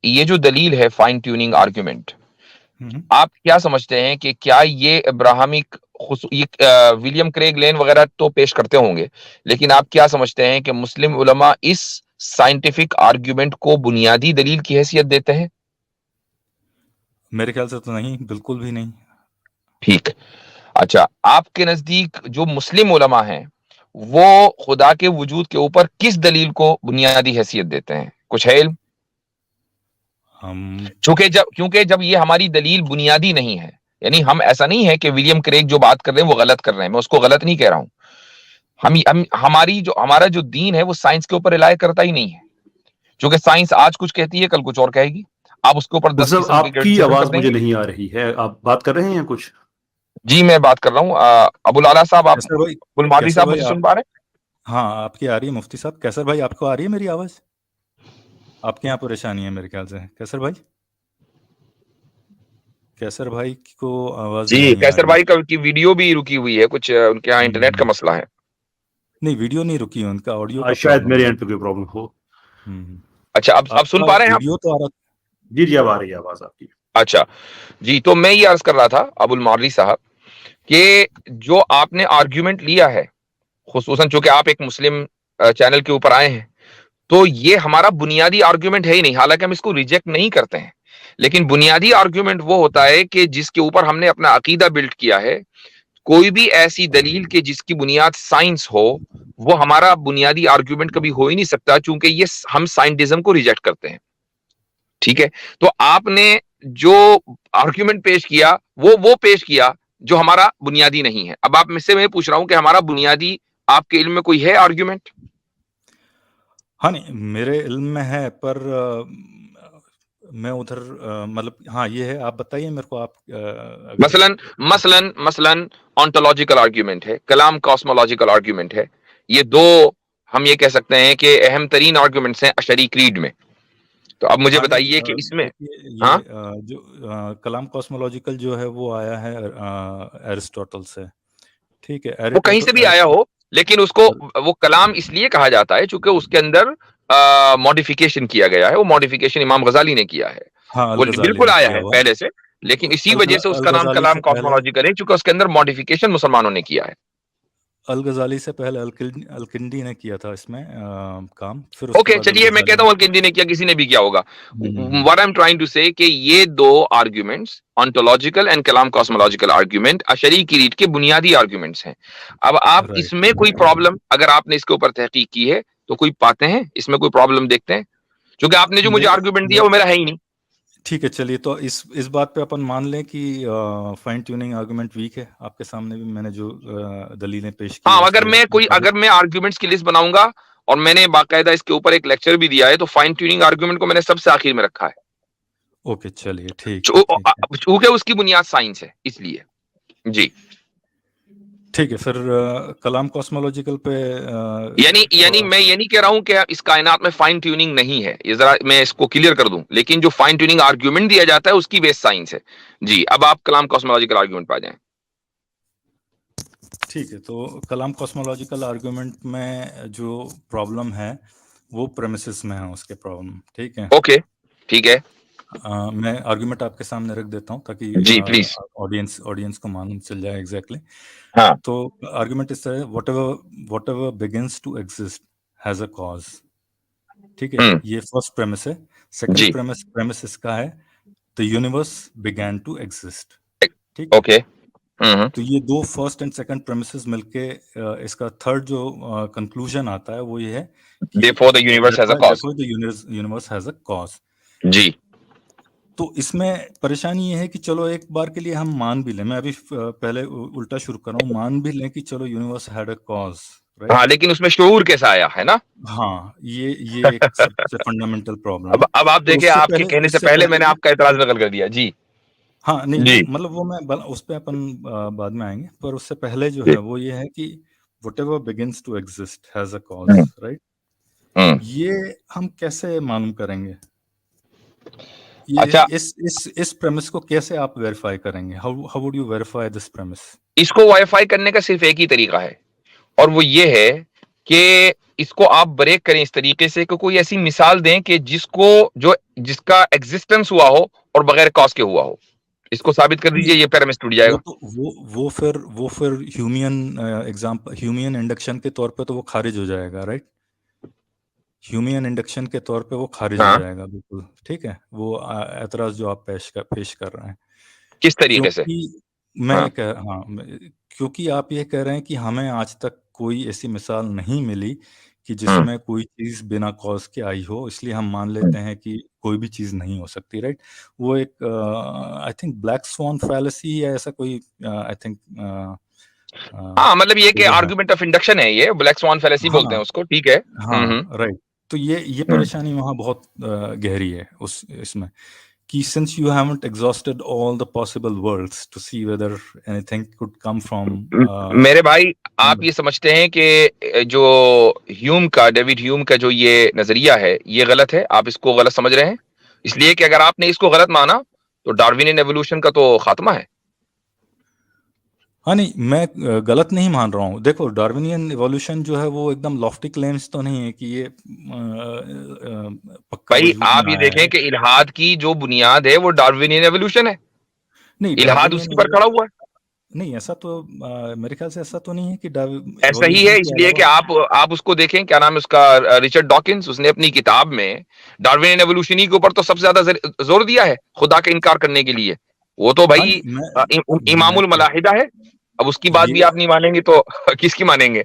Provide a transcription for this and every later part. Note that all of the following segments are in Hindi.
ये जो दलील है फाइन ट्यूनिंग आर्ग्यूमेंट, हम्म। आप क्या समझते हैं कि क्या ये अब्राहमिक विलियम क्रेग लेन वगैरह तो पेश करते होंगे, लेकिन आप क्या समझते हैं कि मुस्लिम उलमा इस साइंटिफिक आर्ग्यूमेंट को बुनियादी दलील की हैसियत देते हैं? मेरे ख्याल से तो नहीं, बिल्कुल भी नहीं। ठीक। अच्छा, आपके नजदीक जो मुस्लिम उलमा हैं वो खुदा के वजूद के ऊपर किस दलील को बुनियादी हैसियत देते हैं? कुछ है इल्म? हम क्योंकि जब ये हमारी दलील बुनियादी नहीं है, यानी हम ऐसा नहीं है कि विलियम क्रेग जो बात कर रहे हैं वो गलत कर रहे हैं, मैं उसको गलत नहीं कह रहा हूं। हमारा जो दीन है वो साइंस के ऊपर रिलाय करता ही नहीं है, क्योंकि साइंस आज कुछ कहती है कल कुछ और कहेगी। आप उसके ऊपर 10 मतलब किस्म के आपकी क्रिटिसिज्म कर आवाज मुझे देंगे। नहीं आ रही है, आप बात कर रहे हैं कुछ? जी मैं बात कर रहा हूँ। अबुल आला साहब, आप कैसर भाई, अब्दुल मादरी कैसर साहब भाई मुझे सुन आप, पा रहे हैं? हाँ आपकी आ रही है मुफ्ती साहब। कैसर भाई आपको आ रही है मेरी आवाज? आपके यहाँ परेशानी है मेरे ख्याल से, कैसर भाई। कैसर भाई को आवाज जी, नहीं आ कैसर रही है। भाई की वीडियो भी रुकी हुई है, कुछ उनके यहाँ इंटरनेट का हम्म, मसला है। नहीं वीडियो नहीं रुकी है, उनका ऑडियो का शायद प्रॉब्लम मेरे है। एंड पे कोई प्रॉब्लम हो। हम्म। अच्छा, अब सुन आपका पा रहे हैं आप? वीडियो तो आ रहा। जी जी, अब आ रही है आवाज आपकी। अच्छा जी, तो मैं ये अर्ज कर रहा था अबुल मादरी साहब कि जो आपने आर्ग्यूमेंट लिया है, खुसूसन चूंकि आप एक मुस्लिम चैनल के ऊपर आए हैं, तो ये हमारा बुनियादी आर्ग्यूमेंट है ही नहीं। हालांकि हम इसको रिजेक्ट नहीं करते हैं, लेकिन बुनियादी आर्ग्यूमेंट वो होता है कि जिसके ऊपर हमने अपना अकीदा बिल्ड किया है। कोई भी ऐसी दलील के जिसकी बुनियाद साइंस हो, वो हमारा बुनियादी आर्ग्यूमेंट कभी हो ही नहीं सकता, चूंकि ये हम साइंटिज्म को रिजेक्ट करते हैं। ठीक है, तो आपने जो आर्ग्यूमेंट पेश किया वो पेश किया जो हमारा बुनियादी नहीं है। अब आप मुझसे मैं पूछ रहा हूं कि हमारा बुनियादी आपके इल्म में कोई है आर्ग्यूमेंट? हाँ नहीं, मेरे इल्म में है, पर मैं उधर मतलब हाँ ये है, आप बताइए मेरे को। आप अगर मसलन मसलन मसलन ऑन्टोलॉजिकल आर्ग्यूमेंट है, कलाम कॉस्मोलॉजिकल आर्ग्यूमेंट है। ये दो हम ये कह सकते हैं कि अहम तरीन आर्ग्यूमेंट्स हैं अशरी क्रीड में। तो अब मुझे हाँ नहीं, बताइए कि इसमें। देखिए हाँ, ये जो कलाम कॉस्मोलॉजिकल जो है वो आया है एरिस्टोटल से। ठीक है, वो कहीं से भी आया हो, लेकिन उसको वो कलाम इसलिए कहा जाता है चूंकि उसके अंदर मॉडिफिकेशन किया गया है। वो मॉडिफिकेशन इमाम गजाली ने किया है। हाँ अल वो गजाली बिल्कुल ने आया किया है हुआ है। पहले से, लेकिन इसी वजह से अल उसका नाम गजाली कलाम से पहले, कॉस्मोलॉजिकल है क्योंकि उसके अंदर मॉडिफिकेशन मुसलमानों ने किया है। अल गजाली से पहले अलकिंडी ने किया था इसमें काम, फिर उसके ओके, बाद अल चलिए मैं गजाली कहता ने हूं किया। अलकिंदी ने किया, किसी ने भी किया होगा। Hmm. What I am trying to say कि ये दो आर्ग्यूमेंट्स, ऑन्टोलॉजिकल एंड कलाम कॉस्मोलॉजिकल आर्ग्यूमेंट, अशरी की रीत के बुनियादी आर्ग्यूमेंट्स हैं। अब आप राइट। इसमें कोई प्रॉब्लम, अगर आपने इसके ऊपर तहकीक की है तो कोई पाते हैं इसमें कोई प्रॉब्लम देखते हैं? क्योंकि आपने जो मुझे मेरे, आर्ग्यूमेंट दिया वो मेरा है ही नहीं। ठीक है चलिए, तो इस बात पे अपन मान लें कि फाइन ट्यूनिंग आर्गुमेंट वीक है। आपके सामने भी मैंने जो दलीलें पेश की है हाँ, उसके मुताबिक। अगर मैं आर्ग्यूमेंट्स की लिस्ट बनाऊंगा, और मैंने बाकायदा इसके ऊपर एक लेक्चर भी दिया है, तो फाइन ट्यूनिंग आर्ग्यूमेंट को मैंने सबसे आखिर में रखा है, ओके चलिए, ठीक है ठीक है। चूंकि उसकी बुनियाद साइंस है इसलिए। जी, ठीक है, फिर कलाम कॉस्मोलॉजिकल पे यानी यानी थोड़ा। मैं ये नहीं कह रहा हूं कि इस कायनात में फाइन ट्यूनिंग नहीं है, ये जरा मैं इसको क्लियर कर दूं, लेकिन जो फाइन ट्यूनिंग आर्ग्यूमेंट दिया जाता है उसकी बेस साइंस है। जी, अब आप कलाम कॉस्मोलॉजिकल आर्ग्यूमेंट पे आ जाएं। ठीक है, तो कलाम कॉस्मोलॉजिकल आर्गुमेंट में जो प्रॉब्लम है वो प्रेमिसेस में है उसके प्रॉब्लम। ठीक है, ओके, ठीक है। मैं आर्गुमेंट आपके सामने रख देता हूँ ताकि जी प्लीज। ऑडियंस ऑडियंस को मालूम चल जाए एग्जैक्टली। हाँ। तो आर्गुमेंट इस तरह, whatever begins to exist has a cause. ठीक है, ये फर्स्ट प्रेमिस है। सेकंड जी, प्रेमिस इसका है, the universe began to exist. ठीक है, ओके। तो ये दो फर्स्ट एंड सेकंड प्रेमिसेस मिलके इसका थर्ड जो कंक्लूजन आता है वो ये है कि therefore the universe has a cause. therefore the universe has a cause। जी, तो इसमें परेशानी ये है कि चलो एक बार के लिए हम मान भी लें, मैं अभी पहले उल्टा शुरू कर रहा हूँ, मान भी लें कि चलो यूनिवर्स हैड अ कॉज, हाँ, राइट। लेकिन उसमें शऊर कैसा आया है ना? हाँ, ये एक सबसे फंडामेंटल प्रॉब्लम है। अब आप पर देखिए, आपके कहने से उससे पहले पहले मैंने भी, आपका एतराज नकल कर दिया। जी। हाँ नहीं जी, मतलब वो मैं उस पे अपन बाद में आएंगे, पर उससे पहले जो जी। है वो ये है कि whatever begins to exist has a cause, hmm, right. Hmm. ये हम कैसे मालूम करेंगे? ये अच्छा, इस प्रेमिस को कैसे आप वेरीफाई करेंगे? How would you verify this premise? इसको वाईफाई करने का सिर्फ एक ही तरीका है, और वो ये है कि इसको आप ब्रेक करें इस तरीके से कि कोई ऐसी मिसाल दें कि जिसका एग्जिस्टेंस हुआ हो और बगैर कॉज के हुआ हो। इसको साबित कर दीजिए, ये पैरामिस टूट वो जाएगा। तो वो फिर ह्यूमियन इंडक्शन के तौर पे तो वो खारिज हो जाएगा, राइट? ह्यूमियन इंडक्शन के तौर पे वो खारिज हो हाँ, जाएगा, बिल्कुल ठीक है। वो एतराज जो आप पेश कर रहे हैं, किस तरीके से? क्योंकि हाँ, क्योंकि आप ये कह रहे हैं कि हमें आज तक कोई ऐसी मिसाल नहीं मिली कि हम्म, जिसमें कोई चीज बिना कॉज के आई हो, इसलिए हम मान लेते हैं कि कोई भी चीज नहीं हो सकती, राइट? वो एक I think black swan fallacy या ऐसा कोई आई थिंक हाँ, मतलब ये कि वो है। आर्गुमेंट ऑफ इंडक्शन है, ये ब्लैक स्वान फैलेसी बोलते हाँ हैं उसको, ठीक है। हाँ, राइट। तो ये हम्म। परेशानी वहाँ बहुत गहरी है उस इसमें, कि since you haven't exhausted all the possible worlds to see whether anything could come from मेरे भाई, आप ये समझते हैं कि जो डेविड ह्यूम का जो ये नजरिया है, ये गलत है, आप इसको गलत समझ रहे हैं, इसलिए कि अगर आपने इसको गलत माना तो डार्विनियन एवोल्यूशन का तो खात्मा है। हाँ नहीं, मैं गलत नहीं मान रहा हूँ। देखो, डार्विनियन इवोल्यूशन जो है वो एकदम लॉफ्टी क्लेम्स तो नहीं है कि ये पक्का भाई वजूद आप में ये आया देखें है। कि इल्हाद की जो बुनियाद है वो डार्विनियन एवोल्यूशन है, नहीं, इल्हाद डार्विनियन उसी पर खड़ा हुआ है। नहीं, ऐसा तो मेरे ख्याल से ऐसा तो नहीं है कि ऐसा ही इवोल्यूशन है, के इसलिए कि अलावा। आप उसको देखें, क्या नाम है उसका, रिचर्ड डॉकिंस, उसने अपनी किताब में डार्विनियन एवोल्यूशन के ऊपर तो सबसे ज्यादा जोर दिया है खुदा का इनकार करने के लिए। वो तो हाँ भाई नहीं, मैं इमामुल मलाहिदा है। अब उसकी बात भी ये आप नहीं मानेंगे तो किसकी मानेंगे?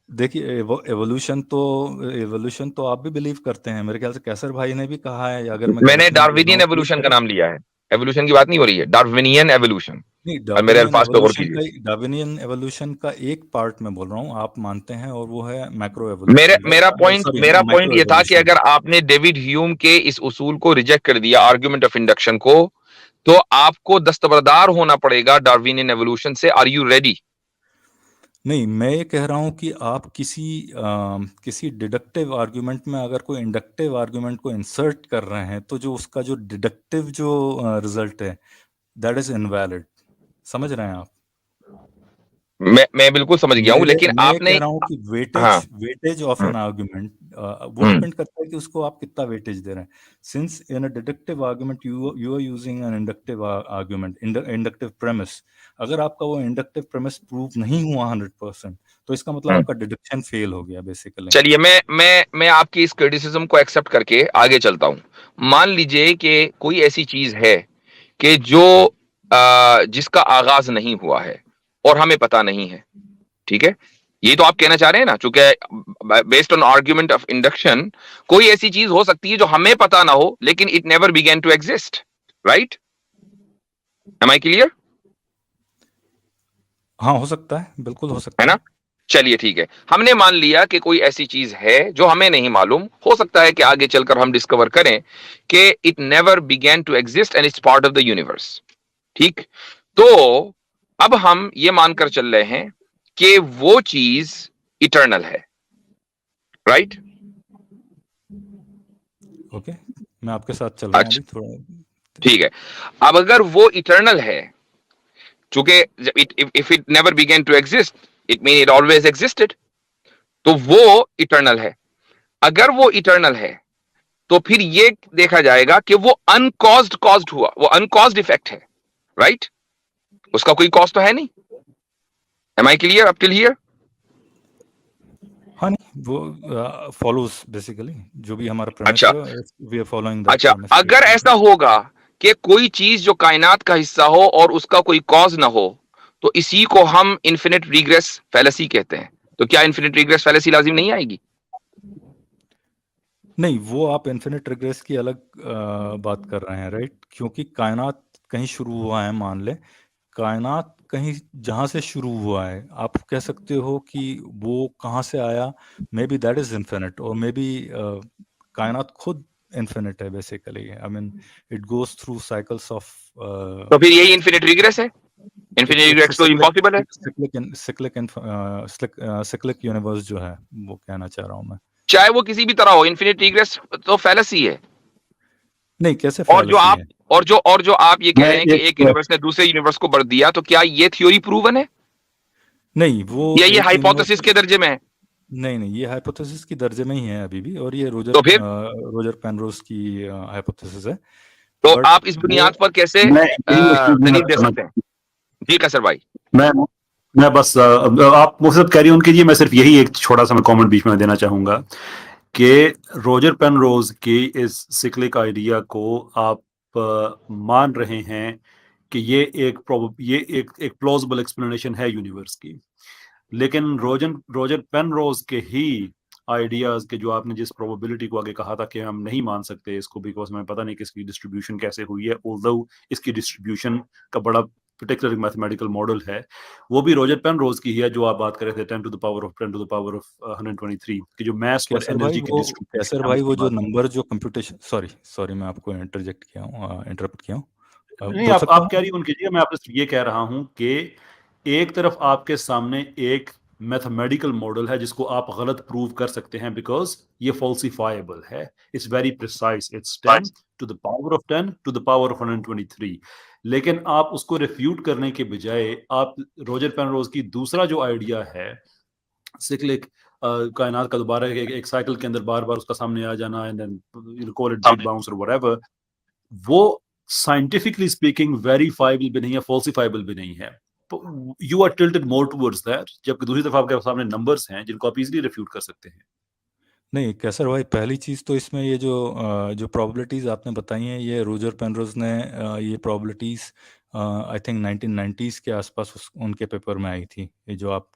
देखिए, एवोल्यूशन तो आप भी बिलीव करते हैं, मेरे ख्याल से कैसर भाई ने भी कहा है, अगर मैं मैंने गलत नहीं बोल रहा डार्विनियन हूँ तो एवोल्यूशन का नाम लिया है, एवोल्यूशन की बात नहीं हो रही है, डार्विनियन एवोल्यूशन। नहीं, और मेरे अल्फाज पे गौर कीजिए। डार्विनियन एवोल्यूशन का एक पार्ट मैं बोल रहा हूँ, आप मानते हैं, और वो है मैक्रो मेरा एवोल्यूशन, मेरा पॉइंट सॉरी, मेरा पॉइंट माइक्रो ये था कि एवोल्यूशन। अगर आपने डेविड ह्यूम के इस उसूल को रिजेक्ट कर दिया, आर्गुमेंट ऑफ इंडक्शन को, तो आपको दस्तबरदार होना पड़ेगा डार्विनियन एवोल्यूशन से। Are you ready? नहीं, मैं ये कह रहा हूँ कि आप किसी डिडक्टिव आर्गुमेंट में अगर कोई इंडक्टिव आर्गुमेंट को इंसर्ट कर रहे हैं, तो जो उसका जो डिडक्टिव जो रिजल्ट है, दैट इज इनवैलिड। समझ रहे हैं आप? मैं बिल्कुल समझ गया हूं, लेकिन मैं आपने कह रहा हूँ कि हाँ वेटेज ऑफ एन आर्गुमेंट, वो हम्म, डिपेंड करता है कि उसको आप कितना वेटेज दे रहे हैं। Since in a deductive argument you are using an inductive argument, inductive premise, अगर आपका वो इंडक्टिव प्रेमिस प्रूव नहीं हुआ 100%, तो इसका मतलब हम्म। आपका डिडक्शन फेल हो गया बेसिकली। चलिए, मैं आपकी इस क्रिटिसिज्म को एक्सेप्ट करके आगे चलता हूं। मान लीजिए कि कोई ऐसी चीज है कि जिसका आगाज नहीं हुआ है और हमें पता नहीं है, ठीक है? ये तो आप कहना चाह रहे हैं ना, चूंकि based on argument of induction कोई ऐसी चीज हो सकती है जो हमें पता ना हो, लेकिन it never began to exist, right? Am I clear? हाँ, हो सकता है, बिल्कुल हो है सकता ना? है। चलिए ठीक है, हमने मान लिया कि कोई ऐसी चीज है जो हमें नहीं मालूम, हो सकता है कि आगे चलकर हम डिस्कवर करें कि it never began to exist and it's part of the universe, ठीक? तो अब हम ये मानकर चल रहे हैं कि वो चीज इटर्नल है, राइट? ओके, मैं आपके साथ चल रहा हूँ अच्छा, अभी थोड़ा। ठीक है। अब अगर वो इटर्नल है, चूंकि if it never began to exist, it mean it always existed, तो वो इटर्नल है। अगर वो इटर्नल है तो फिर ये देखा जाएगा कि वो कॉज्ड हुआ, वो अनकॉज्ड इफेक्ट है, राइट? उसका कोई कॉज तो है नहीं। Am I clear up till here? हाँ नहीं, वो फॉलोज बेसिकली जो भी हमारा प्रेमिस अच्छा, है, वी आर फॉलोइंग दैट अच्छा, प्रेमिस। अगर ऐसा होगा कि कोई चीज जो कायनात का हिस्सा हो और उसका कोई कॉज ना हो, तो इसी को हम इन्फिनिट रिग्रेस फैलेसी कहते हैं। तो क्या इन्फिनिट रिग्रेस फैलेसी लाजिम नहीं आएगी? नहीं, वो आप इन्फिनिट रिग्रेस की अलग बात कर रहे हैं, राइट? क्योंकि कायनात कहीं शुरू हुआ है, मान ले कायनात कहीं जहां से शुरू हुआ है, आप कह सकते हो कि वो कहाँ से आया, may be that is infinite, और मे बी कायनात खुद इन्फिनिट है basically. I mean, it goes through cycles of तो फिर यही इन्फिनिट रिग्रेस है। इन्फिनिट इट्स रिग्रेस तो इम्पॉसिबल है। सिक्लिक यूनिवर्स जो है, वो कहना चाह रहा हूँ मैं। चाहे वो किसी भी तरह हो, इन्फिनिट रिग्रेस तो फैलेसी है। नहीं, कैसे और जो फैलेसी आप है? और जो आप ये कह मैं रहे हैं कि एक एक यूनिवर्स ने दूसरे यूनिवर्स को बढ़ दिया, तो क्या ये थ्योरी प्रूवन है नहीं, वो या ये एक हाइपोथेसिस यूनिवर्स के दर्जे में है? नहीं नहीं, ये हाइपोथेसिस की दर्जे में ही है अभी भी, और ये तो फिर रोजर पेनरोज की हाइपोथेसिस है, तो बट आप इस वो बुनियाद पर कैसे मैं यही excuse देना दलील दे चाहना सकते हैं? जी कैसर भाई। मैं मैं बस आप मुझसे कैरी ऑन कीजिए। मैं सिर्फ यही एक छोटा सा मैं कमेंट बीच में देना चाहूंगा कि रोजर पेनरोज की इस सिक्लिक आइडिया को आप मान रहे हैं कि ये एक प्लॉजिबल एक्सप्लेनेशन है यूनिवर्स की, लेकिन रोजर पेनरोज के ही आइडियाज के जो आपने जिस प्रोबेबिलिटी को आगे कहा था कि हम नहीं मान सकते इसको बिकॉज हमें पता नहीं कि इसकी डिस्ट्रीब्यूशन कैसे हुई है, ऑल्दो इसकी डिस्ट्रीब्यूशन का बड़ा पर्टिकुलर मैथमेटिकल मॉडल है, वो भी रोजर पेनरोज की ही है जो आप बात कर रहे थे 10 टू द पावर ऑफ 123 की जो मास और एनर्जी की डिस्ट्रीब्यूशन कैसर है, हम भाई उसकी वो जो बात कर नंबर जो कंप्यूटेशन, सॉरी सॉरी मैं आपको इंटरजेक्ट किया हूँ, इंटरप्ट किया हूँ, नहीं, बोल सकता आप हूँ? कैरी ऑन कीजिए। मैं आपसे ये कह रहा हूं कि एक तरफ आपके सामने एक मैथमेटिकल मॉडल है जिसको आप गलत प्रूव कर सकते हैं बिकॉज ये फॉल्सिफाइबल है, it's very precise, it's 10 to the power of 10 to the power of 123, लेकिन आप उसको रिफ्यूट करने के बजाय आप रोजर पेनरोज की दूसरा जो आइडिया है सिक्लिक कायनात का दोबारा एक साइकिल के अंदर बार बार उसका सामने आ जाना and then call it big bounce और व्हाटएवर, वो साइंटिफिकली स्पीकिंग वेरीफाइबल भी नहीं है, फॉल्सिफाइबल भी नहीं है। You are tilted more towards that, जबकि दूसरी तरफ आपके सामने नंबर्स हैं जिनको आप इजीली रिफ्यूट कर सकते हैं। नहीं कैसर भाई, पहली चीज़ तो इसमें ये जो प्रोबेबिलिटीज़ आपने बताई हैं, ये रोजर पेनरोज ने ये प्रोबेबिलिटीज़ आई थिंक 1990s के आसपास उनके पेपर में आई थी, ये जो आप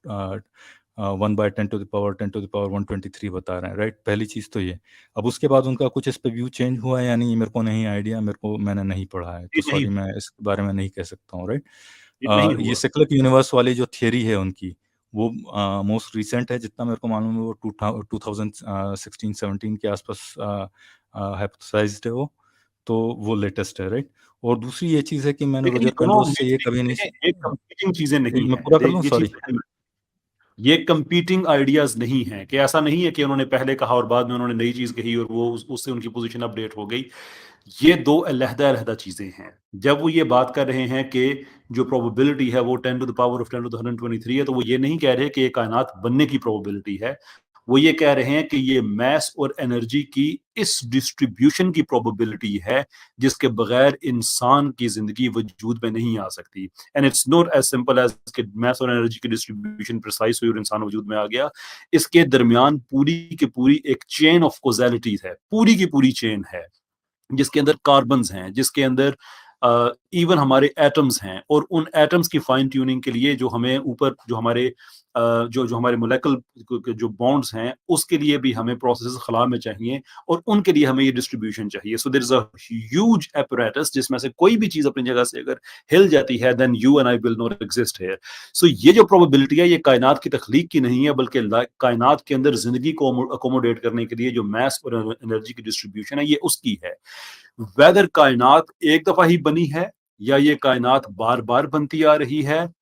1/10 टू द पावर 123 बता रहे हैं, राइट? पहली चीज़ तो ये। अब उसके बाद उनका कुछ इस पे व्यू चेंज हुआ है या नहीं, मेरे को नहीं आइडिया, मैंने नहीं पढ़ा है, ये तो नहीं सॉरी मैं इस बारे में नहीं कह सकता हूँ, राइट? ये नहीं ये हुआ। सिक्लिक यूनिवर्स वाली जो थियरी है उनकी, वो मोस्ट रिसेंट है, जितना मेरे को मालूम है वो 2016-17 के आसपास हाइपोथेसाइज्ड है वो, तो वो लेटेस्ट है, राइट? और दूसरी ये चीज़ है कि मैंने लेकिन ये रोजर दोनों पेनरोज से ये कभी नहीं एक कंपीटिंग चीजें नहीं मैं है, पूरा कर लूँ, ये सॉरी। चीज ये कंपीटिंग आइडियाज नहीं है कि ऐसा नहीं है कि उन्होंने पहले कहा और बाद में उन्होंने नई चीज कही और वो उससे उनकी पोजीशन अपडेट हो गई। ये दो अलहदा अलहदा चीजें हैं। जब वो ये बात कर रहे हैं कि जो प्रोबेबिलिटी है वो 10 to the power of 10 to the 123 है, तो वो ये नहीं कह रहे कि ये कायनात बनने की प्रोबेबिलिटी है, वो ये कह रहे हैं कि ये मैस और एनर्जी की इस डिस्ट्रीब्यूशन की प्रोबेबिलिटी है जिसके बगैर इंसान की जिंदगी वजूद में नहीं आ सकती। And it's not as simple as कि मैस और एनर्जी की डिस्ट्रीब्यूशन प्रिसाइज हुई और इंसान वजूद में आ गया। इसके दरमियान पूरी की पूरी एक चेन ऑफ कोजैलिटीज है, पूरी की पूरी चेन है जिसके अंदर कार्बन्स हैं, जिसके अंदर इवन हमारे एटम्स हैं, और उन एटम्स की फाइन ट्यूनिंग के लिए जो हमें ऊपर जो हमारे जो हमारे मोलेकुलर जो बॉन्ड्स हैं उसके लिए भी हमें प्रोसेस खला में चाहिए और उनके लिए हमें ये डिस्ट्रीब्यूशन चाहिए। So there is a huge apparatus जिसमें से कोई भी चीज अपनी जगह से अगर हिल जाती है then you and I will not exist here. So ये जो प्रोबेबिलिटी है ये कायनात की तख्लीक की नहीं है, बल्कि कायनात के अंदर जिंदगी को अकोमोडेट करने के लिए जो मैस और एनर्जी की डिस्ट्रीब्यूशन है ये उसकी है। वेदर कायनात एक दफा ही बनी है या ये कायनात बार बार बनती आ रही है,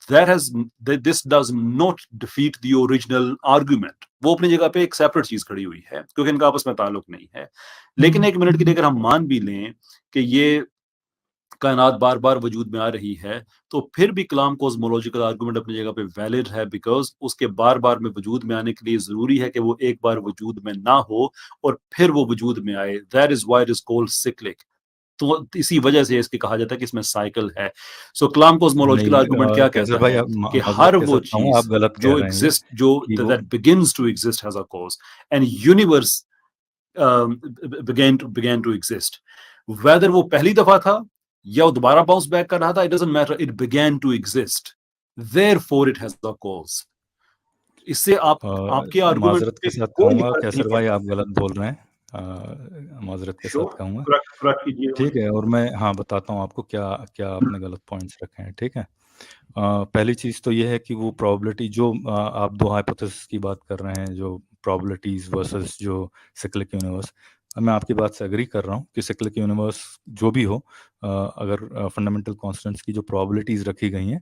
this does not defeat the original argument। वो अपनी जगह पे एक सेपरेट चीज खड़ी हुई है क्योंकि इनका आपस में ताल्लुक नहीं है। लेकिन एक मिनट के लिए अगर हम मान भी लें कि ये कायनात बार बार वजूद में आ रही है, तो फिर भी कलाम कॉस्मोलॉजिकल आर्गुमेंट अपनी जगह पे वैलिड है बिकॉज उसके बार बार में वजूद में आने के लिए जरूरी है कि वो एक बार वजूद में ना हो और फिर वो वजूद में आए। That is why it is called cyclic. तो इसी वजह से इसके कहा जाता है कि इसमें साइकिल है। सो कलाम कॉस्मोलॉजिकल आर्गुमेंट नहीं क्या कैसर कहता भाई, है आप कि माजरत हर के वो साथ कहूँगा, आप चीज गलत कह जो रहे हैं ये, एग्जिस्ट जो कि वो that begins to exist has a cause and universe began to exist, whether वो पहली दफा था या वो दोबारा बाउंस बैक कर रहा था, it doesn't matter, it began to exist, therefore it has a cause। इससे आपके आर्गुमेंट माजरत पे के साथ कोई कहूँगा फर्क नहीं कैसर भाई, पड़ता। आप गलत बोल रहे हैं, माजरत के साथ श्योर, कहूँगा। करेक्ट कीजिए ठीक मुझे। है, और मैं हाँ बताता हूँ आपको क्या क्या आपने गलत पॉइंट्स रखे हैं, ठीक है? पहली चीज़ तो ये है कि वो प्रोबेबिलिटी जो आप दो हाइपोथेसिस की बात कर रहे हैं, जो प्रोबेबिलिटीज वर्सेस जो सिक्लिक यूनिवर्स, मैं आपकी बात से एग्री कर रहा हूँ कि सिक्लिक यूनिवर्स जो भी हो, अगर फंडामेंटल कॉन्स्टेंट्स की जो प्रोबेबिलिटीज रखी गई हैं,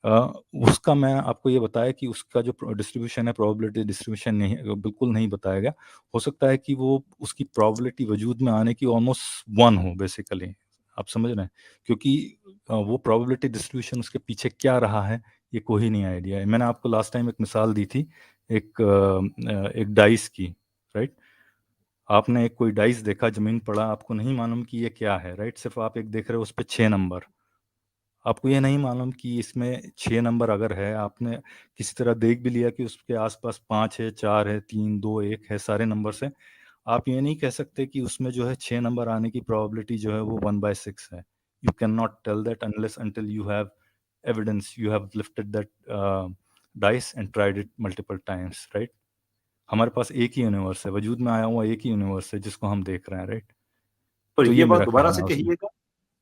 अ, उसका मैं आपको ये बताया कि उसका जो डिस्ट्रीब्यूशन है, प्रोबेबिलिटी डिस्ट्रीब्यूशन नहीं, बिल्कुल नहीं बताया गया। हो सकता है कि वो उसकी प्रोबेबिलिटी वजूद में आने की ऑलमोस्ट 1 हो बेसिकली, आप समझ रहे हैं? क्योंकि वो प्रोबेबिलिटी डिस्ट्रीब्यूशन उसके पीछे क्या रहा है, ये कोई नहीं आइडिया है। मैंने आपको लास्ट टाइम एक मिसाल दी थी एक डाइस की, राइट? आपने एक कोई डाइस देखा, जमीन पड़ा, आपको नहीं मालूम कि ये क्या है, राइट? सिर्फ आप एक देख रहे हो उस पे 6 नंबर, आपको ये नहीं मालूम कि इसमें 6 नंबर अगर है, आपने किसी तरह देख भी लिया कि उसके आसपास 5 है, 4 है, 3, 2, 1 है, सारे नंबर से, आप ये नहीं कह सकते कि उसमें जो है 6 नंबर आने की प्रोबेबिलिटी जो है वो 1/6 है। You can not tell that unless until you have evidence, you have lifted that dice and tried it multiple times, right? हमारे पास एक ही यूनिवर्स है, वजूद में आया हुआ एक ही यूनिवर्स है जिसको हम देख रहे हैं, राइट? पर तो ये ये बात मेरा दोबारा कहना से है उसमें। कहिएगा।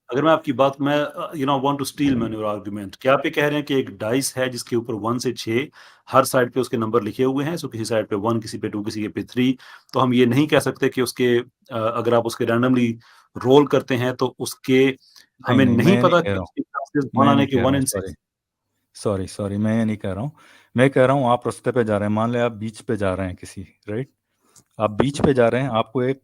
अगर मैं आपकी बात मैं want to steel man your argument, क्या आप ये कह रहे हैं कि एक डाइस है जिसके ऊपर 1 से 6 हर साइड पे उसके नंबर लिखे हुए हैं, सो किसी साइड पे 1, किसी पे 2, किसी पे 3, तो हम ये नहीं कह सकते कि उसके अगर आप उसके रैंडमली रोल करते हैं तो उसके नहीं हमें नहीं, मैं नहीं ये नहीं पता कह कि रहा हूँ, उसके चांसेस 1 मैं ये आने नहीं के कह रहा 1 हूँ, इन सॉरी 6। सॉरी सॉरी, मैं ये नहीं कह रहा हूँ। मैं कह रहा हूँ आप रास्ते पे जा रहे हैं, मान लें आप बीच पे जा रहे हैं किसी, राइट? आप बीच पे जा रहे हैं, आपको एक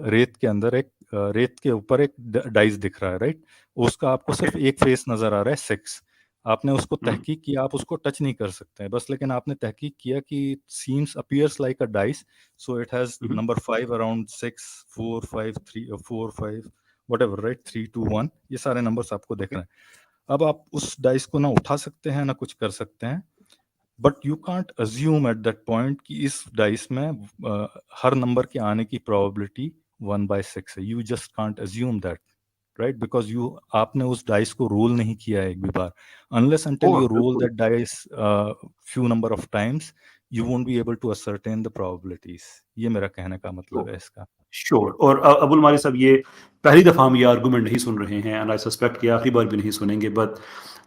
रेत के अंदर एक रेत के ऊपर एक डाइस दिख रहा है, राइट? उसका आपको ओके। सिर्फ एक फेस नजर आ रहा है, 6। आपने उसको हुँ, तहकीक किया, आप उसको टच नहीं कर सकते हैं बस, लेकिन आपने तहकीक किया कि seems appears like a dice, so it has hmm, number 5 around 6, 4, 5, 3, 4, 5 whatever, right? 3, 2, 1, ये सारे नंबर्स आपको दिख ओके। रहे हैं। अब आप उस डाइस को ना उठा सकते हैं ना कुछ कर सकते हैं, but you can't assume at that point कि इस डाइस में हर नंबर के आने की प्रोबेबिलिटी 1/6 है। You just can't assume that, right? Because you आपने उस डाइस को रोल नहीं किया है एक भी बार। Unless until oh! You roll बिल्कुल। That dice few number of times, you won't be able to ascertain the probabilities. ये मेरा कहने का मतलब है इसका। श्योर। और अबुल मारी साहब, ये पहली दफ़ा हम ये आर्गुमेंट नहीं सुन रहे हैं, एंड आई सस्पेक्ट कि आखिरी बार भी नहीं सुनेंगे, but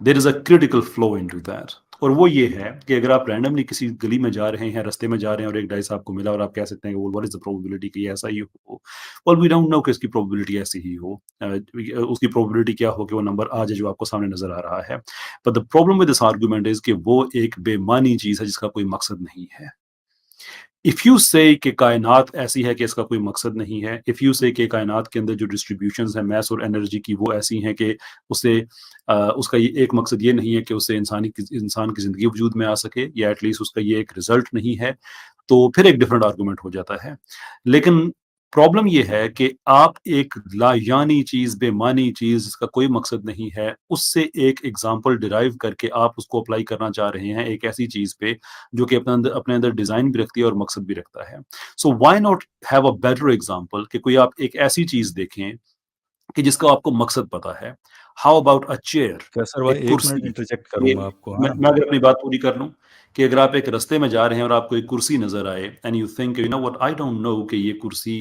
there is a critical flaw into that. और वो ये है कि अगर आप रैंडमली किसी गली में जा रहे हैं, रास्ते में जा रहे हैं और एक डाइस आपको मिला और आप कह सकते हैं कि व्हाट इज़ द प्रोबेबिलिटी कि ये ऐसा ही हो? वेल, वी डोंट नो कि इसकी प्रोबेबिलिटी ऐसी ही हो। उसकी प्रोबेबिलिटी क्या हो कि वो नंबर आ जाए जो आपको सामने नज़र आ रहा है। But the problem with this argument is कि वो एक बेमानी चीज़ है जिसका कोई मकसद नहीं है। इफ यू से कि कायनात ऐसी है कि इसका कोई मकसद नहीं है, इफ यू से कि कायनात के अंदर जो डिस्ट्रीब्यूशंस हैं मैस और एनर्जी की वो ऐसी हैं कि उससे उसका ये एक मकसद ये नहीं है कि उससे इंसान की ज़िंदगी वजूद में आ सके, या एटलीस्ट उसका ये एक रिजल्ट नहीं है, तो फिर एक डिफरेंट आर्गुमेंट हो जाता है। लेकिन प्रॉब्लम ये है कि आप एक लायानी चीज़, बेमानी चीज़ जिसका कोई मकसद नहीं है, उससे एक एग्ज़ाम्पल डिराइव करके आप उसको अप्लाई करना चाह रहे हैं एक ऐसी चीज़ पे जो कि अपने अंदर डिज़ाइन भी रखती है और मकसद भी रखता है। So why not have a better example कि कोई आप एक ऐसी चीज़ देखें कि जिसका आपको मकसद पता है। हाउ अबाउट अ चेयर, कैसर एक भाई, एक मिनट कुर्सी। इंटरजेक्ट ये करूंगा आपको, मैं हाँ? मैं अगर अपनी बात पूरी कर लूँ कि अगर आप एक रास्ते में जा रहे हैं और आपको एक कुर्सी नज़र आए and you think you know what, I don't no कि ये कुर्सी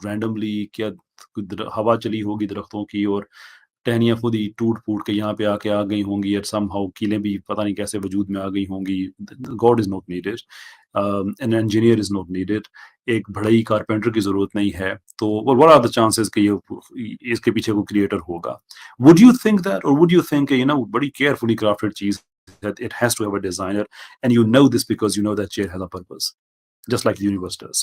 रैंडमली क्या हवा चली होगी दरख्तों की और टहनियाँ खुद ही टूट-फूट के यहाँ पे आके आ गई होंगी, और समहाउ कीलें भी पता नहीं कैसे वजूद में आ गई होंगी। God is not needed, an engineer is not needed, एक बढ़ई कारपेंटर की ज़रूरत नहीं है। तो व्हाट आर द चांसेस कि ये इसके पीछे कोई क्रिएटर होगा? वुड यू थिंक दैट, और वुड यू थिंक बड़ी carefully crafted cheese that it has to have a designer, and you know this because you know that chair has a purpose, just like the universe does.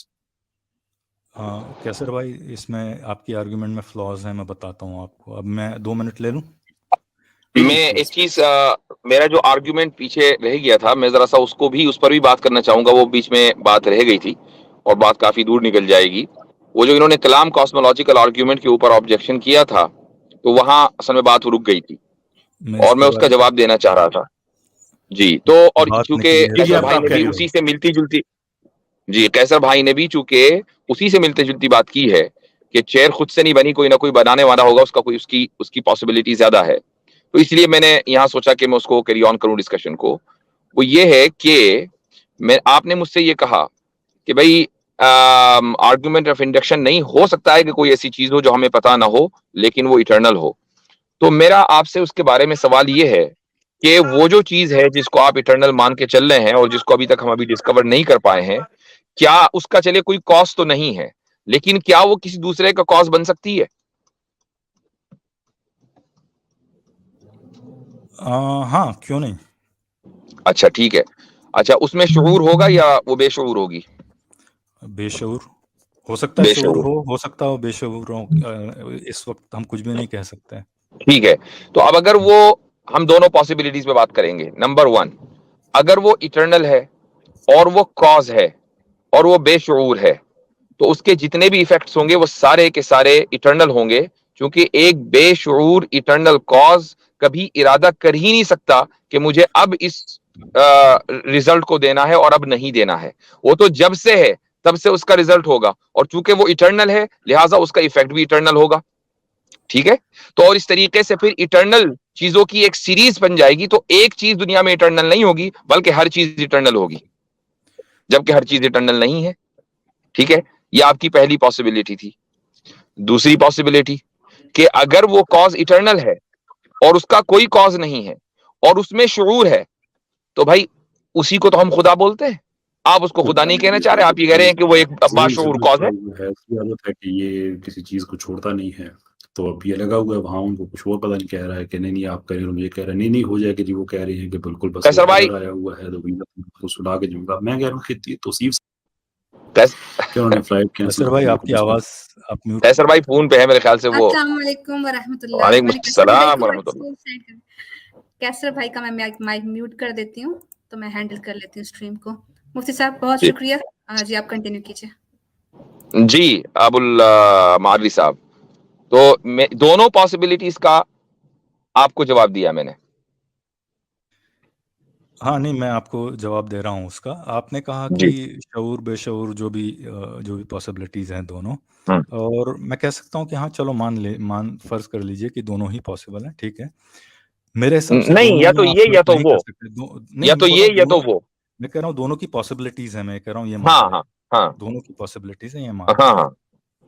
कैसर भाई, इसमें आपकी आर्गुमेंट में फ्लॉज हैं, मैं बताता हूँ आपको। अब मैं 2 मिनट ले लूँ? मैं एक चीज मेरा जो आर्ग्यूमेंट पीछे रह गया था, मैं जरा सा उसको भी उस पर भी बात करना चाहूंगा। वो बीच में बात रह गई थी और बात काफी दूर निकल जाएगी। वो जो इन्होंने कलाम कॉस्मोलॉजिकल आर्ग्यूमेंट के ऊपर ऑब्जेक्शन किया था, तो वहां असल में बात रुक गई थी मैं और इसके मैं उसका बारे जवाब देना चाह रहा था। जी, तो और बात में चूंकि क्लियर जी, जी, कैसर आप भाई आप ने भी कैरी ऑन। उसी से मिलती जुलती जी कैसर भाई ने भी चूंकि उसी से मिलती जुलती बात की है कि चेयर खुद से नहीं बनी, कोई ना कोई बनाने वाला होगा, उसका कोई उसकी उसकी पॉसिबिलिटी ज्यादा है। तो इसलिए मैंने यहाँ सोचा कि मैं उसको कैरी ऑन करूं डिस्कशन को। वो ये है कि मैं आपने मुझसे ये कहा कि भाई आर्गुमेंट ऑफ इंडक्शन नहीं हो सकता है कि कोई ऐसी चीज हो जो हमें पता ना हो लेकिन वो इटर्नल हो। तो मेरा आपसे उसके बारे में सवाल ये है कि वो जो चीज है जिसको आप इटर्नल मान के चल रहे हैं और जिसको अभी तक हम अभी डिस्कवर नहीं कर पाए हैं, क्या उसका चले कोई कॉज तो नहीं है, लेकिन क्या वो किसी दूसरे का कॉज बन सकती है? हाँ, क्यों नहीं? अच्छा ठीक है। अच्छा, उसमें शऊर होगा या वो बेशऊर होगी? बेशऊर हो सकता है, शऊर बेशऊर। हो सकता हो बेशऊर हो। इस वक्त हम कुछ भी नहीं कह सकते। ठीक है। तो अब अगर वो हम दोनों पॉसिबिलिटीज पे बात करेंगे। नंबर 1, अगर वो इटर्नल है और वो कॉज है और वो बेशऊर है, तो उसके जितने भी इफेक्ट्स होंगे वो सारे के सारे इटर्नल होंगे, क्योंकि एक बेशऊर इटर्नल कॉज कभी इरादा कर ही नहीं सकता कि मुझे अब इस रिजल्ट को देना है और अब नहीं देना है। वो तो जब से है तब से उसका रिजल्ट होगा, और चूंकि वो इटर्नल है लिहाजा उसका इफेक्ट भी इटर्नल होगा। ठीक है, तो और इस तरीके से फिर इटर्नल चीजों की एक सीरीज बन जाएगी। तो एक चीज दुनिया में इटर्नल नहीं होगी बल्कि हर चीज इटर्नल होगी, जबकि हर चीज इटर्नल नहीं है। ठीक है, ये आपकी पहली पॉसिबिलिटी थी। दूसरी पॉसिबिलिटी कि अगर वो कॉज इटर्नल है और उसका कोई कॉज नहीं है और उसमें शुऊर है, तो भाई उसी को तो हम खुदा बोलते हैं। आप उसको खुदा नहीं कहना चाह रहे, आप ये कह रहे हैं कि वो एक बाशऊर कॉज है। उसकी आदत है कि ये किसी चीज को छोड़ता नहीं है, तो अब ये लगा हुआ है वहां, उनको कुछ और पता नहीं कह रहा है कि नहीं नहीं आप कह रहे हो, ये कह रहे हैं नहीं हो जाएगा जी, वो कह रही है कि बिल्कुल बस कैसर भाई, आया हुआ है तो सुना के जाऊंगा। मैं कह रहा हूँ कि तौसीफ कैस, क्या उन्होंने फ्लाइट कैंसिल कैसर भाई आपकी आवाज आप म्यूट कैसर भाई फोन पे है मेरे ख्याल से वो। अस्सलाम वालेकुम वरहमतुल्लाह। वालेकुम मैंने कैसर भाई सलाम को वरहमतुल्लाह। कैसर भाई का मैं माइक म्यूट कर देती हूँ, तो मैं हैंडल कर लेती हूँ स्ट्रीम को। मुफ्ती साहब बहुत जी। शुक्रिया। जी आप कंटिन्यू कीजिए। जी अबुल मारवी साहब, तो दोनों पॉसिबिलिटीज का आपको जवाब दिया मैंने। हाँ नहीं, मैं आपको जवाब दे रहा हूँ उसका। आपने कहा जी। कि शऊर बेशऊर जो भी पॉसिबिलिटीज हैं दोनों, हम्म। और मैं कह सकता हूँ कि हाँ चलो मान फर्ज कर लीजिए कि दोनों ही पॉसिबल हैं, ठीक है। मेरे हिसाब से नहीं, दोनों या में तो आप ये या फर्क तो नहीं वो, कर सकते। नहीं, या मैं तो बोल ये रहा हूँ या दोनों, तो वो। मैं कह रहा हूँ दोनों की पॉसिबिलिटीज है, मैं कह रहा हूँ ये मान हाँ लें, हाँ हाँ दोनों की पॉसिबिलिटीज है ये मान लें। हाँ हाँ,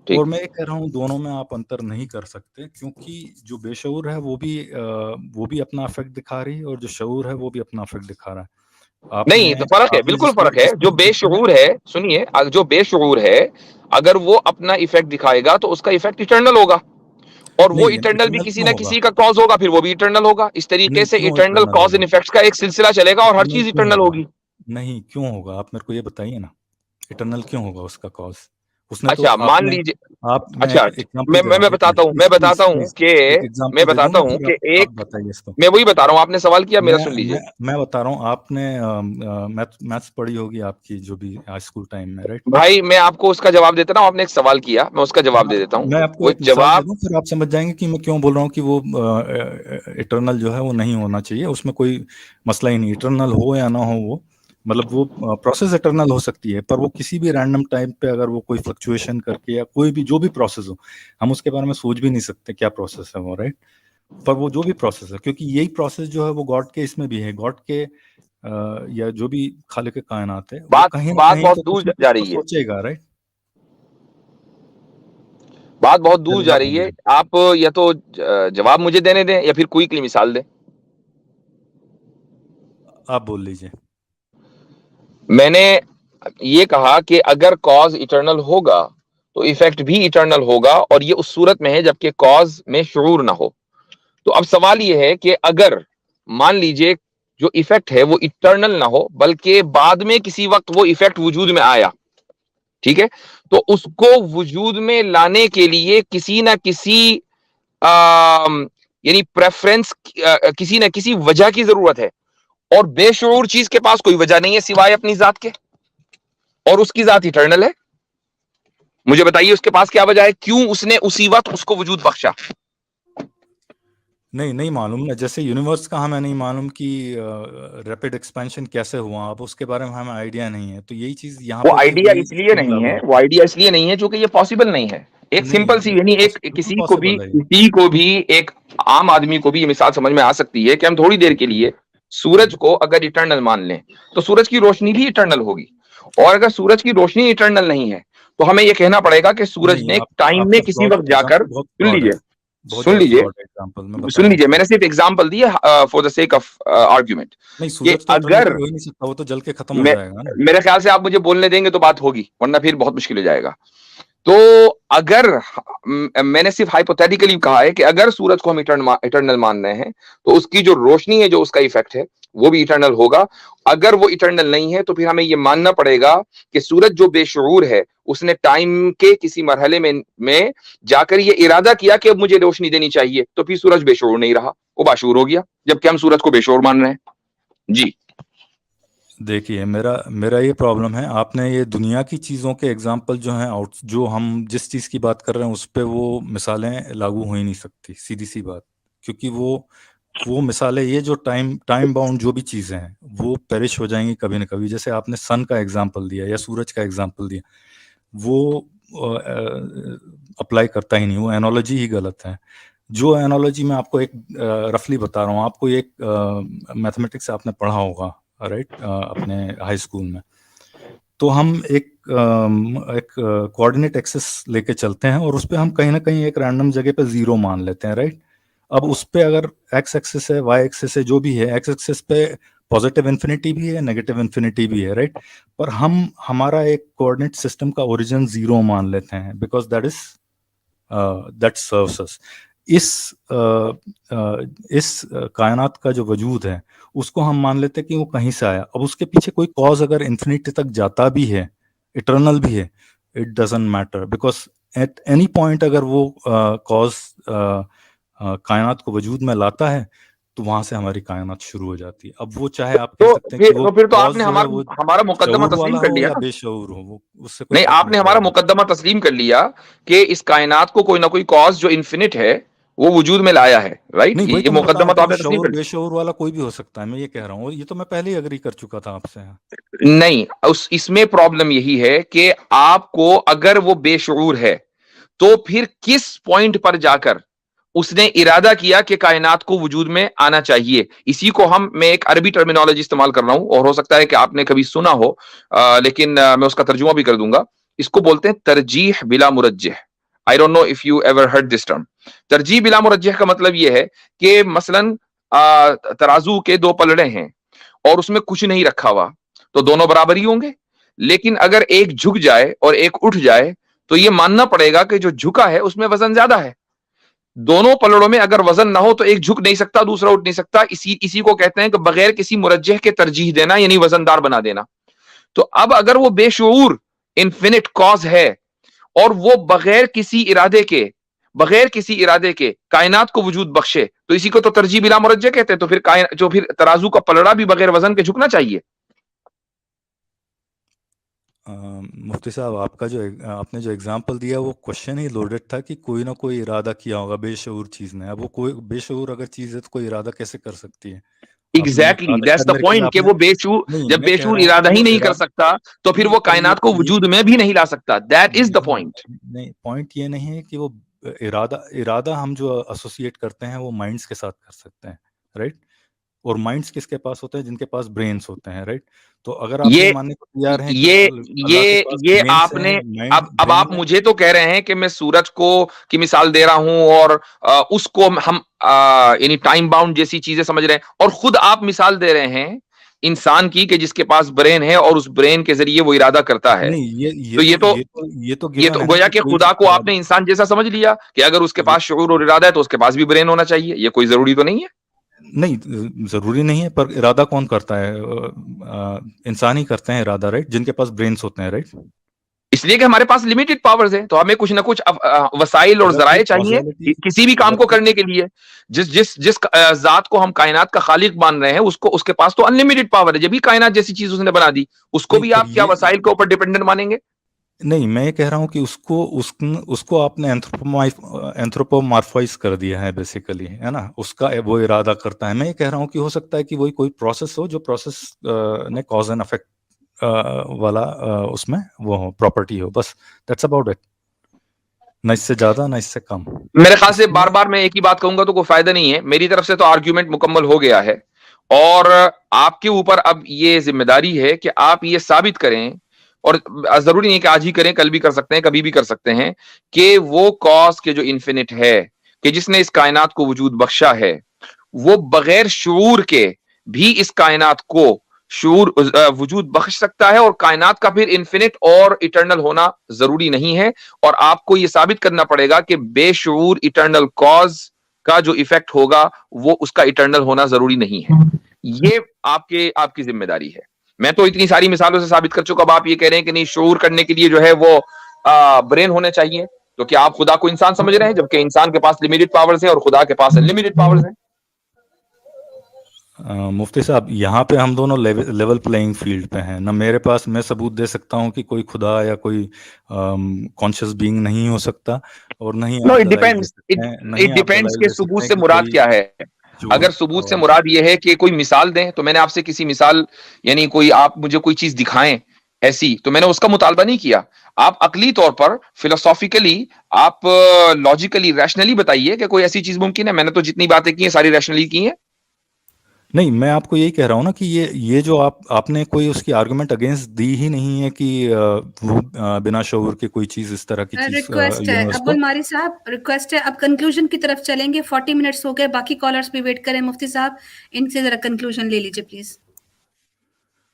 ठीक। और मैं ये कह रहा हूँ दोनों में आप अंतर नहीं कर सकते, क्योंकि जो बेशऊर है वो भी अपना इफेक्ट दिखा रही है, और जो शऊर है वो भी अपना इफेक्ट दिखा रहा है। नहीं, तो फर्क है, आपने बिल्कुल फर्क है। जो बेशऊर है, सुनिए, जो बेशऊर है अगर वो अपना इफेक्ट दिखाएगा तो उसका इफेक्ट इटर्नल होगा, और वो नहीं, इटर्नल भी इटर्नल किसी क्यों ना होगा? किसी का कॉज होगा, फिर वो भी इटर्नल होगा। इस तरीके नहीं, से क्यों इटर्नल इटर्नल कॉज एंड होगा? इफेक्ट्स का एक सिलसिला चलेगा और हर इटर्नल चीज क्यों इटर्नल होगा? होगी। नहीं, क्यों होगा? आप मेरे को ये बताइए ना, इटर्नल क्यों होगा उसका कॉज? उसने तो अच्छा, मान आपने लीजिए, आप मैं अच्छा, एक एग्जांपल दे रहा मैं हूँ, एक बताता मिनट हूँ, प्लीज प्लीज प्लीज, कि एक मैं एग्जांपल दे बताता दूंगा, हूँ फिर कि आप एक, बताइए इसको। मैं वही बता रहा हूँ, आपने सवाल किया, मेरा सुन लीजिए। मैं बता रहा हूँ, आपने मैथ्स पढ़ी होगी आपकी जो भी स्कूल टाइम में, राइट? भाई मैं आपको उसका जवाब देता हूँ, आपने एक सवाल किया, मैं उसका जवाब दे देता मैं हूँ। आपको वो एक मिसाल दे जवाब, दूं, फिर आप समझ जाएंगे कि मैं क्यों बोल रहा हूँ कि वो इटर्नल जो है वो नहीं होना चाहिए, उसमें कोई मसला ही नहीं, इटर्नल हो या ना हो वो, मतलब वो प्रोसेस इटर्नल हो सकती है, पर वो किसी भी रैंडम टाइम पे अगर वो कोई फ्लक्चुएशन करके या कोई भी जो भी प्रोसेस हो, हम उसके बारे में सोच भी नहीं सकते क्या प्रोसेस है वो, राइट? पर वो जो भी प्रोसेस है, क्योंकि यही प्रोसेस जो है वो गॉड के इसमें भी है, गॉड के या जो भी खालिक कायनात है वो बात कहीं ना बात कहीं बहुत तो कुछ दूर ना जा कुछ तो रही है, सोचेगा, राइट? बात बहुत दूर चलिए जा आप रही है। बोलिए। आप या तो जवाब मुझे देने दें या फिर क्विकली मिसाल दें। आप बोल लीजिए। मैंने ये कहा कि अगर कॉज इटर्नल होगा तो इफेक्ट भी इटर्नल होगा, और ये उस सूरत में है जबकि कॉज में शुऊर ना हो। तो अब सवाल ये है कि अगर मान लीजिए जो इफेक्ट है वो इटर्नल ना हो बल्कि बाद में किसी वक्त वो इफेक्ट वजूद में आया, ठीक है, तो उसको वजूद में लाने के लिए किसी ना किसी यानी प्रेफरेंस, किसी ना किसी वजह की जरूरत है, और बेशऊर चीज के पास कोई वजह नहीं है सिवाय अपनी जात के, और उसकी जात इटर्नल है। मुझे बताइए उसके पास क्या वजह है, क्यों उसने उसी वक्त उसको वजूद बख्शा। नहीं मालूम ना, जैसे यूनिवर्स का हमें नहीं मालूम कि रैपिड एक्सपेंशन कैसे हुआ, अब उसके बारे में हमें आइडिया नहीं है, तो यही चीज यहाँ वो पे भी आइडिया वही इसलिए स्कीम नहीं लागू है, होती वो आइडिया इसलिए नहीं है क्योंकि ये पॉसिबल नहीं है। एक है। सिंपल सी, नहीं, यानी एक बिल्कुल पॉसिबल है ये। किसी को भी एक आम आदमी को भी ये मिसाल समझ में आ सकती है कि हम थोड़ी देर के लिए सूरज को अगर इटर्नल मान लें तो सूरज की रोशनी भी इटर्नल होगी, और अगर सूरज की रोशनी इटर्नल नहीं है तो हमें यह कहना पड़ेगा कि सूरज नहीं, ने टाइम में आपका किसी फ्लॉड वक्त जाकर, एग्जांपल बहुत सुन फ्लॉड है, लीजिए, बहुत सुन ज्यादा लीजिए, फ्लॉड है एग्जांपल, मैं बता सुन रहा हूँ लीजिए, आपको। मैंने सिर्फ एग्जांपल दी है for the sake of argument, नहीं, कि सूरज तो इटर्निटी अगर हो ही नहीं सकता, वो तो जल के खत्म हो मैं, जाएगा ना। मेरे ख्याल से आप मुझे बोलने देंगे तो बात होगी, वरना फिर बहुत मुश्किल हो जाएगा। तो अगर मैंने सिर्फ हाइपोथेटिकली कहा है कि अगर सूरज को हम इटर्नल मान रहे हैं तो उसकी जो रोशनी है, जो उसका इफेक्ट है, वो भी इटर्नल होगा। अगर वो इटर्नल नहीं है तो फिर हमें ये मानना पड़ेगा कि सूरज जो बेशऊर है उसने टाइम के किसी मरहले में जाकर ये इरादा किया कि अब मुझे रोशनी देनी चाहिए, तो फिर सूरज बेशऊर नहीं रहा, वो बाशऊर हो गया, जबकि हम सूरज को बेशऊर मान रहे हैं। जी देखिए, मेरा मेरा ये प्रॉब्लम है, आपने ये दुनिया की चीज़ों के एग्जाम्पल जो हैं आउट, जो हम जिस चीज़ की बात कर रहे हैं उस पे वो मिसालें लागू हो ही नहीं सकती, सीधी सी बात। क्योंकि वो मिसालें, ये जो टाइम बाउंड जो भी चीज़ें हैं वो पेरिश हो जाएंगी कभी ना कभी। जैसे आपने सन का एग्जाम्पल दिया या सूरज का एग्जाम्पल दिया, वो अप्लाई करता ही नहीं, वो एनोलॉजी ही गलत है। जो एनोलॉजी मैं आपको एक रफली बता रहा हूँ, आपको एक मैथमेटिक्स आपने पढ़ा होगा, राइट, अपने हाई स्कूल में। तो हम एक कोऑर्डिनेट एक्सेस लेके चलते हैं और उस पे हम कहीं ना कहीं एक रैंडम जगह पे जीरो मान लेते हैं, राइट। अब उस पे अगर एक्स एक्सिस है, वाई एक्सिस है, जो भी है, एक्स एक्सिस पे पॉजिटिव इन्फिनिटी भी है, नेगेटिव इन्फिनिटी भी है, राइट। पर हम हमारा एक कोऑर्डिनेट सिस्टम का ओरिजिन जीरो मान लेते हैं, बिकॉज दैट सर्व्स अस। इस कायनात का जो वजूद है उसको हम मान लेते हैं कि वो कहीं से आया। अब उसके पीछे कोई कॉज अगर इन्फिनिटी तक जाता भी है, इटर्नल भी है, it doesn't matter, because at any point अगर वो कॉज कायनात को वजूद में लाता है तो वहां से हमारी कायनात शुरू हो जाती है। अब वो चाहे आप कह सकते हैं कि वो फिर तो कॉज आपने जो है वो हमारा मुकद्दमा शऊर तस्लीम वाला कर हो लिया या ना। बेशऊर हो, वो उससे कोई नहीं, फर्क आपने नहीं हमारा पड़ेगा। मुकद्दमा तस्लीम कर लिया कि इस कायनात को कोई ना कोई कॉज जो इन्फिनिट है वो वजूद में लाया है, राइट। नहीं, वही ये तो मैं बता रहा मुकद्दमा हूँ तो कि वो आपने तस्लीम शऊर कर बेशऊर वाला कोई भी हो सकता है, मैं ये कह रहा हूँ, और ये तो मैं पहले ही अग्री कर चुका था आपसे। लिया। नहीं, इसमें प्रॉब्लम यही है कि आपको अगर वो बेशऊर है तो फिर किस पॉइंट पर जाकर उसने इरादा किया कि कायनात को वजूद में आना चाहिए। इसी को मैं एक अरबी टर्मिनोलॉजी इस्तेमाल कर रहा हूं और हो सकता है कि आपने कभी सुना हो, लेकिन मैं उसका तर्जुमा भी कर दूंगा। इसको बोलते हैं तरजीह बिला मुरज्जिह। I don't know if you ever heard this term. तरजीह बिला मुरज्जिह का मतलब यह है कि मसलन तराजू के दो पलड़े हैं और उसमें कुछ नहीं रखा हुआ, तो दोनों बराबर ही होंगे। लेकिन अगर एक झुक जाए और एक उठ जाए तो यह मानना पड़ेगा कि जो झुका है उसमें वजन ज्यादा है। दोनों पलड़ों में अगर वजन ना हो तो एक झुक नहीं सकता, दूसरा उठ नहीं सकता। इसी को कहते हैं कि बगैर किसी मुरज्जह के तरजीह देना, यानी वजनदार बना देना। तो अब अगर वो बेशऊर इन्फिनिट कॉज है और वो बगैर किसी इरादे के कायनात को वजूद बख्शे, तो इसी को तो तरजीह बिला मुरज्जह कहते हैं। तो फिर तराजू का पलड़ा भी बगैर वजन के झुकना चाहिए। मुफ्ती साहब, आपने जो एग्जांपल दिया वो क्वेश्चन ही लोडेड था कि कोई ना कोई इरादा किया होगा बेशऊर चीज ने। अब वो कोई बेशऊर अगर चीज है तो कोई इरादा कैसे कर सकती है? आपने ये एग्जैक्टली, इरादा दैट्स शायद द मेरे ख्याल पॉइंट कि आपने, वो बेशऊर, नहीं, जब मैं कह बेशऊर रहा हूँ कि इरादा ही वो नहीं कर इरादा, सकता तो फिर नहीं, वो पर कायनात को वजूद में भी नहीं ला सकता। That is the point. नहीं, पॉइंट ये नहीं है कि वो इरादा हम जो एसोसिएट करते हैं वो माइंड्स के साथ कर सकते हैं, राइट। और माइंड्स किसके पास होते हैं? जिनके पास ब्रेन्स होते हैं, राइट। तो अगर आप ये ये मानने को तैयार हैं कि ये अल्लाह के ये पास ये ब्रेन्स हैं, आपने माइंड अब ब्रेन आप में, मुझे तो कह रहे हैं कि मैं सूरज को की मिसाल दे रहा हूं और उसको हम यानी टाइम बाउंड जैसी चीजें समझ रहे हैं, और खुद आप मिसाल दे रहे हैं इंसान की कि जिसके पास ब्रेन है और उस ब्रेन के जरिए वो इरादा करता है। नहीं, तो ये तो गिवन है ना गोया कि कि कोई खुदा को इरादा, आपने इंसान जैसा समझ लिया कि अगर उसके ये पास शऊर और इरादा है तो उसके पास भी ब्रेन होना चाहिए। ये कोई जरूरी तो नहीं है। नहीं, जरूरी नहीं है, पर इरादा कौन करता है? इंसान ही करते हैं इरादा, राइट, जिनके पास ब्रेन्स होते हैं, राइट। इसलिए कि हमारे पास लिमिटेड पावर्स हैं, तो हमें कुछ ना कुछ वसाइल और अगर कोई जराए चाहिए कॉजेलिटी, किसी भी काम अगर को कोई, करने के लिए। जिस जिस जिस जात को हम कायनात का खालिक मान रहे हैं उसके पास तो अनलिमिटेड पावर है। जब भी कायनात जैसी चीज उसने बना दी, उसको नहीं, भी पर आप क्या ये, वसाइल के ऊपर डिपेंडेंट मानेंगे? नहीं, मैं ये कह रहा हूँ कि उसको आपने एंथ्रोपोमॉर्फाइज कर दिया है बेसिकली, है ना। उसका वो इरादा करता है। मैं ये कह रहा हूँ कि हो सकता है कि वही कोई प्रोसेस हो, जो प्रोसेस ने कॉज एंड इफेक्ट वाला उसमें वो हो, प्रॉपर्टी हो, बस। That's about it. ना इससे ज्यादा ना इससे कम। मेरे ख्याल से इसमें बार बार मैं एक ही बात कहूंगा तो कोई फायदा नहीं है। मेरी तरफ से तो आर्ग्यूमेंट मुकम्मल हो गया है और आपके ऊपर अब ये जिम्मेदारी है कि आप ये साबित करें, और जरूरी नहीं है कि आज ही करें, कल भी कर सकते हैं, कभी भी कर सकते हैं, कि वो कॉज के जो इन्फिनिट है, कि जिसने इस कायनात को वजूद बख्शा है, वो बगैर शऊर के भी इस कायनात को शऊर वजूद बख्श सकता है, और कायनात का फिर इन्फिनिट और इटर्नल होना जरूरी नहीं है। और आपको यह साबित करना पड़ेगा कि बेशऊर इटर्नल कॉज का जो इफेक्ट होगा वो उसका इटर्नल होना जरूरी नहीं है। ये आपकी जिम्मेदारी है। मैं तो इतनी सारी मिसालों से साबित कर चुका। अब आप ये कह रहे हैं कि नहीं, शऊर करने के लिए जो है वो ब्रेन होने चाहिए, तो क्या आप खुदा को इंसान समझ रहे हैं, जबकि इंसान के पास लिमिटेड पावर्स है और खुदा के पास अनलिमिटेड पावर्स है? मुफ्ती साहब, यहाँ पे हम दोनों लेवल प्लेइंग फील्ड पे हैं ना। मेरे पास मैं सबूत दे सकता हूँ कि कोई खुदा या कोई कॉन्शियस बीइंग नहीं हो सकता, और नहीं नो, आप इट दलाइल दे डिपेंड्स, सकते हैं, नहीं इट आप डिपेंड्स दलाइल के दे सकते सबूत हैं से कि मुराद कोई क्या है। चोर अगर सबूत से और मुराद ये है कि कोई मिसाल दें, तो मैंने आपसे किसी मिसाल, यानी कोई आप मुझे कोई चीज दिखाएं ऐसी, तो मैंने उसका मुतालबा नहीं किया। आप अकली तौर पर, फिलोसॉफिकली, आप लॉजिकली, रैशनली बताइए कि कोई ऐसी चीज मुमकिन है। मैंने तो जितनी बातें की हैं सारी रैशनली की हैं। नहीं, मैं आपको यही कह रहा हूँ ना कि ये जो आपने कोई उसकी आर्गुमेंट अगेंस्ट दी ही नहीं है कि वो बिना शऊर के कोई चीज, इस तरह की चीज रिक्वेस्ट है यूनिवर्स अब्दुल को। मारी साहब, रिक्वेस्ट है, अब कंक्लूजन की तरफ चलेंगे। 40 मिनट्स हो गए, बाकी कॉलर्स भी वेट करें। मुफ्ती साहब, इनसे जरा कंक्लूजन ले लीजिए प्लीज।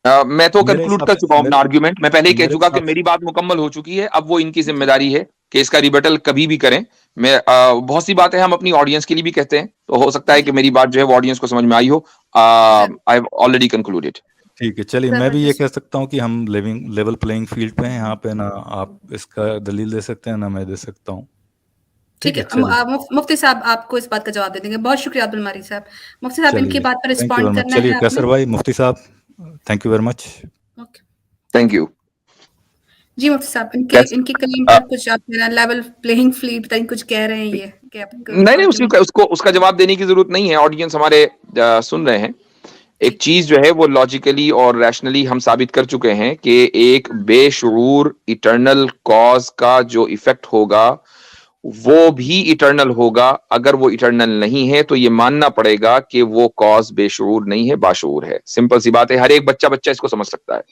मैं तो मेरे कंक्लूड हिसाब कर से चुका हूं अपना आर्ग्यूमेंट। मैं पहले ही कह मेरे चुका कि हिसाब से मेरी बात मुकम्मल हो चुकी है। अब वो इनकी जिम्मेदारी है कि इसका रिबटल कभी भी करें। मैं बहुत सी बातें हम अपनी ऑडियंस के लिए भी कहते हैं, तो हो सकता है कि मेरी बात जो है वो ऑडियंस को समझ में आई हो। I have already concluded. ठीक है, चलिए मैं भी ये जबरदस्त। कह सकता हूँ कि हम लेवल प्लेइंग फील्ड पे हैं यहाँ पे, ना आप इसका दलील दे सकते हैं ना मैं दे सकता हूँ। ठीक ठीक है, है, चलिए मुफ्ती साहब आपको इस बात का जवाब दे देंगे। बहुत शुक्रिया अब्दुल मारी साहब। मुफ्ती साहब, इनकी चलिए, बात पर thank you respond very much. करना चलिए है कैसर आपने? भाई, मुफ्ती साहब, thank you very much. Okay thank you. जी मुफ्ती साहब, इनके कैस इनकी क्लेम अ, पर कुछ आप मेरा लेवल प्लेइंग फील्ड तक कुछ कह रहे हैं, ये क्या नहीं नहीं, आर्गुमेंट? उसको उसका जवाब देने की जरूरत नहीं है। ऑडियंस हमारे सुन रहे हैं। एक ठीक चीज जो है वो लॉजिकली और रैशनली हम साबित कर चुके हैं कि एक बेशऊर इटर्नल कॉज का जो इफेक्ट होगा वो भी इटर्नल होगा। अगर वो इटर्नल नहीं है तो ये मानना पड़ेगा कि वो कॉज बेशऊर नहीं है, बाशऊर है। सिंपल सी बात है, हर एक बच्चा इसको समझ सकता है।